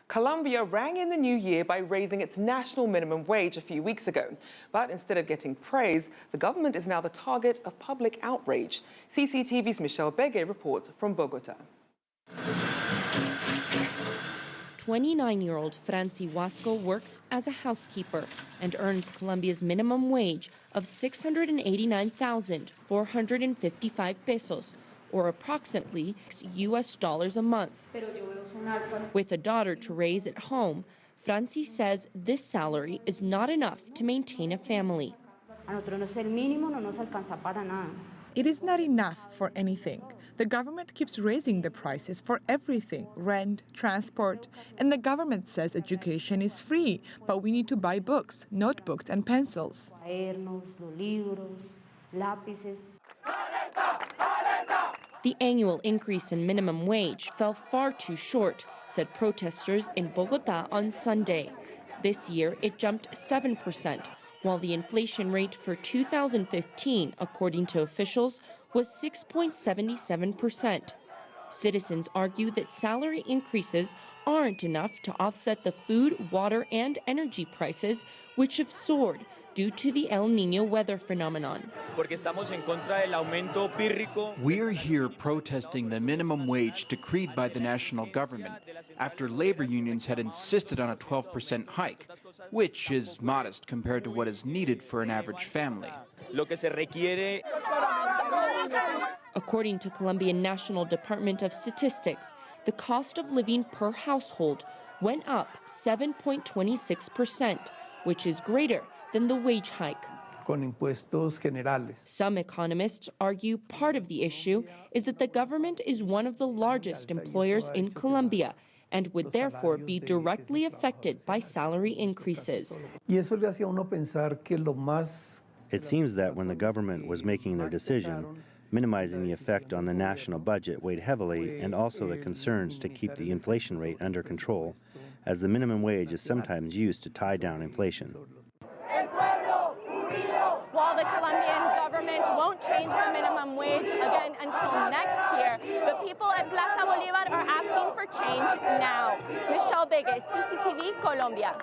Colombia rang in the new year by raising its national minimum wage a few weeks ago. But instead of getting praise, the government is now the target of public outrage. CCTV's Begue reports from Bogota. 29-year-old Franci Wasco works as a housekeeper and earns Colombia's minimum wage of 689,455 pesos, or approximately US dollars a month. With a daughter to raise at home, Franci says this salary is not enough to maintain a family. It is not enough for anything. The government keeps raising the prices for everything, rent, transport, and the government says education is free, but we need to buy books, notebooks, and pencils. The annual increase in minimum wage fell far too short, said protesters in Bogota on Sunday. This year, it jumped 7%, while the inflation rate for 2015, according to officials, was 6.77%. Citizens argue that salary increases aren't enough to offset the food, water, and energy prices, which have soared due to the El Niño weather phenomenon. We're here protesting the minimum wage decreed by the national government after labor unions had insisted on a 12% hike, which is modest compared to what is needed for an average family. According to Colombian National Department of Statistics, the cost of living per household went up 7.26%, which is greater than the wage hike. Some economists argue part of the issue is that the government is one of the largest employers in Colombia and would therefore be directly affected by salary increases. It seems that when the government was making their decision, minimizing the effect on the national budget weighed heavily, and also the concerns to keep the inflation rate under control, as the minimum wage is sometimes used to tie down inflation. While the Colombian government won't change the minimum wage again until next year, the people at Plaza Bolívar are asking for change now. Begue, CCTV, Colombia.